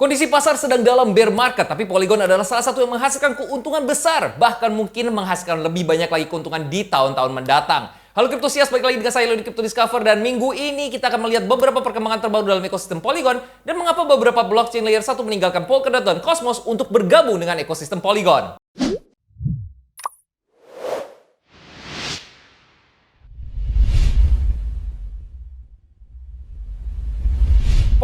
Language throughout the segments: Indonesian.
Kondisi pasar sedang dalam bear market, tapi Polygon adalah salah satu yang menghasilkan keuntungan besar, bahkan mungkin menghasilkan lebih banyak lagi keuntungan di tahun-tahun mendatang. Halo Cryptosias, balik lagi dengan saya Leoni Crypto Discover, dan minggu ini kita akan melihat beberapa perkembangan terbaru dalam ekosistem Polygon dan mengapa beberapa blockchain layer 1 meninggalkan Polkadot dan Cosmos untuk bergabung dengan ekosistem Polygon.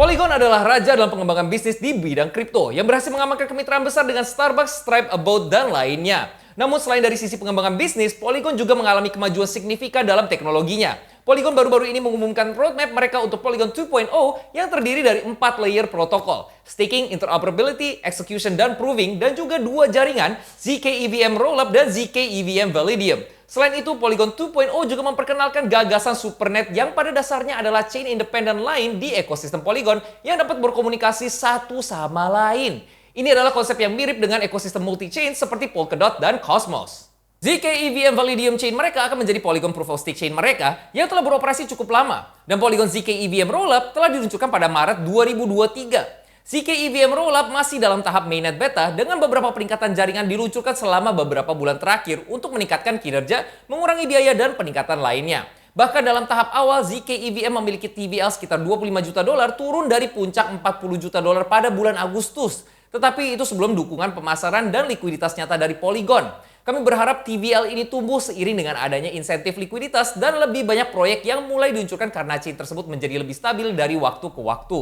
Polygon adalah raja dalam pengembangan bisnis di bidang kripto yang berhasil mengamankan kemitraan besar dengan Starbucks, Stripe, About, dan lainnya. Namun selain dari sisi pengembangan bisnis, Polygon juga mengalami kemajuan signifikan dalam teknologinya. Polygon baru-baru ini mengumumkan roadmap mereka untuk Polygon 2.0 yang terdiri dari 4 layer protokol: staking, interoperability, execution, dan proving, dan juga 2 jaringan, ZK EVM Rollup dan ZK EVM Validium. Selain itu, Polygon 2.0 juga memperkenalkan gagasan Supernet yang pada dasarnya adalah chain independen lain di ekosistem Polygon yang dapat berkomunikasi satu sama lain. Ini adalah konsep yang mirip dengan ekosistem multi-chain seperti Polkadot dan Cosmos. ZK EVM Validium Chain mereka akan menjadi Polygon Proof of Stake Chain mereka yang telah beroperasi cukup lama. Dan Polygon ZK EVM Rollup telah diluncurkan pada Maret 2023. ZK EVM Rollup masih dalam tahap mainnet beta dengan beberapa peningkatan jaringan diluncurkan selama beberapa bulan terakhir untuk meningkatkan kinerja, mengurangi biaya, dan peningkatan lainnya. Bahkan dalam tahap awal, ZK EVM memiliki TVL sekitar $25 juta turun dari puncak $40 juta pada bulan Agustus. Tetapi itu sebelum dukungan pemasaran dan likuiditas nyata dari Polygon. Kami berharap TVL ini tumbuh seiring dengan adanya insentif likuiditas dan lebih banyak proyek yang mulai diluncurkan karena chain tersebut menjadi lebih stabil dari waktu ke waktu.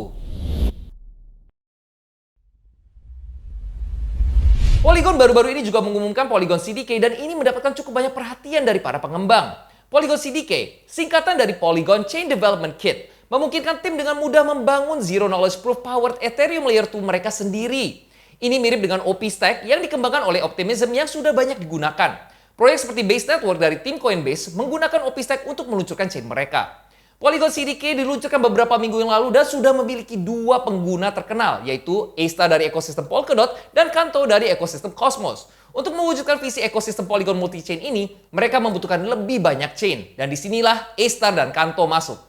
Polygon baru-baru ini juga mengumumkan Polygon CDK dan ini mendapatkan cukup banyak perhatian dari para pengembang. Polygon CDK, singkatan dari Polygon Chain Development Kit, memungkinkan tim dengan mudah membangun Zero Knowledge Proof Powered Ethereum Layer 2 mereka sendiri. Ini mirip dengan OP Stack yang dikembangkan oleh Optimism yang sudah banyak digunakan. Proyek seperti Base Network dari tim Coinbase menggunakan OP Stack untuk meluncurkan chain mereka. Polygon CDK diluncurkan beberapa minggu yang lalu dan sudah memiliki 2 pengguna terkenal, yaitu A-Star dari ekosistem Polkadot dan Kanto dari ekosistem Cosmos. Untuk mewujudkan visi ekosistem Polygon multi-chain ini, mereka membutuhkan lebih banyak chain, dan disinilah A-Star dan Kanto masuk.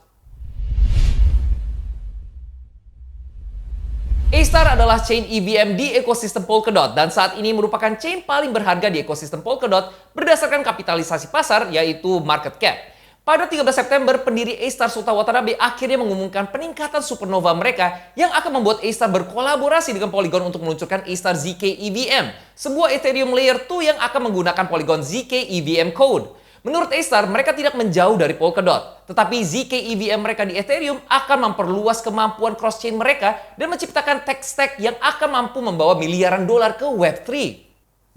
A-Star adalah chain EVM di ekosistem Polkadot dan saat ini merupakan chain paling berharga di ekosistem Polkadot berdasarkan kapitalisasi pasar, yaitu market cap. Pada 13 September, pendiri A-Star Shota Watanabe akhirnya mengumumkan peningkatan supernova mereka yang akan membuat A-Star berkolaborasi dengan Polygon untuk meluncurkan A-Star ZK EVM, sebuah Ethereum Layer 2 yang akan menggunakan Polygon ZK EVM Code. Menurut A-Star, mereka tidak menjauh dari Polkadot, tetapi ZK EVM mereka di Ethereum akan memperluas kemampuan cross-chain mereka dan menciptakan tech stack yang akan mampu membawa miliaran dolar ke Web3.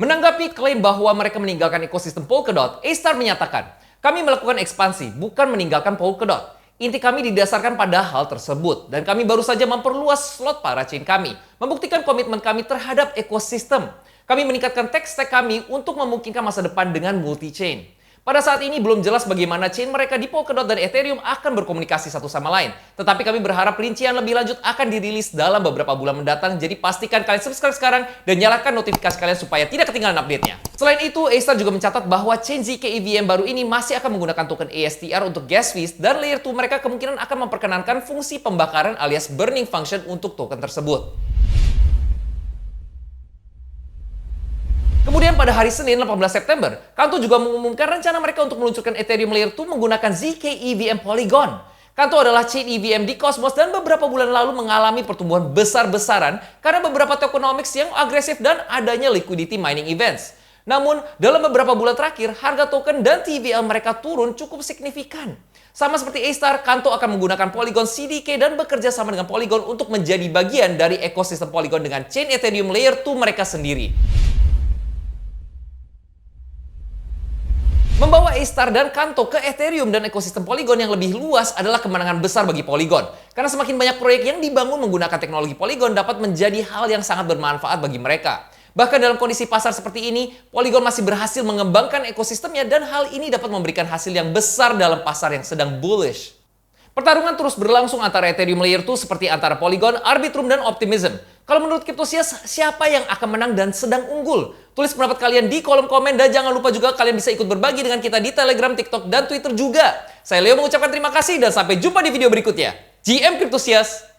Menanggapi klaim bahwa mereka meninggalkan ekosistem Polkadot, A-Star menyatakan, "Kami melakukan ekspansi, bukan meninggalkan Polkadot. Inti kami didasarkan pada hal tersebut, dan kami baru saja memperluas slot para chain kami, membuktikan komitmen kami terhadap ekosistem. Kami meningkatkan tech stack kami untuk memungkinkan masa depan dengan multi-chain." Pada saat ini belum jelas bagaimana chain mereka di Polkadot dan Ethereum akan berkomunikasi satu sama lain. Tetapi kami berharap rincian lebih lanjut akan dirilis dalam beberapa bulan mendatang. Jadi pastikan kalian subscribe sekarang dan nyalakan notifikasi kalian supaya tidak ketinggalan update-nya. Selain itu, A-Star juga mencatat bahwa chain ZK EVM baru ini masih akan menggunakan token ASTR untuk gas fees dan layer 2 mereka kemungkinan akan memperkenankan fungsi pembakaran alias burning function untuk token tersebut. Kemudian pada hari Senin 18 September, Kanto juga mengumumkan rencana mereka untuk meluncurkan Ethereum Layer 2 menggunakan ZK EVM Polygon. Kanto adalah chain EVM di Cosmos dan beberapa bulan lalu mengalami pertumbuhan besar-besaran karena beberapa tokenomics yang agresif dan adanya liquidity mining events. Namun, dalam beberapa bulan terakhir, harga token dan TVL mereka turun cukup signifikan. Sama seperti A-Star, Kanto akan menggunakan Polygon CDK dan bekerja sama dengan Polygon untuk menjadi bagian dari ekosistem Polygon dengan chain Ethereum Layer 2 mereka sendiri. Membawa A-Star dan Kanto ke Ethereum dan ekosistem Polygon yang lebih luas adalah kemenangan besar bagi Polygon. Karena semakin banyak proyek yang dibangun menggunakan teknologi Polygon dapat menjadi hal yang sangat bermanfaat bagi mereka. Bahkan dalam kondisi pasar seperti ini, Polygon masih berhasil mengembangkan ekosistemnya dan hal ini dapat memberikan hasil yang besar dalam pasar yang sedang bullish. Pertarungan terus berlangsung antara Ethereum Layer 2 seperti antara Polygon, Arbitrum, dan Optimism. Kalau menurut Cryptosias, siapa yang akan menang dan sedang unggul? Tulis pendapat kalian di kolom komen dan jangan lupa juga kalian bisa ikut berbagi dengan kita di Telegram, TikTok, dan Twitter juga. Saya Leo mengucapkan terima kasih dan sampai jumpa di video berikutnya. GM Cryptosias.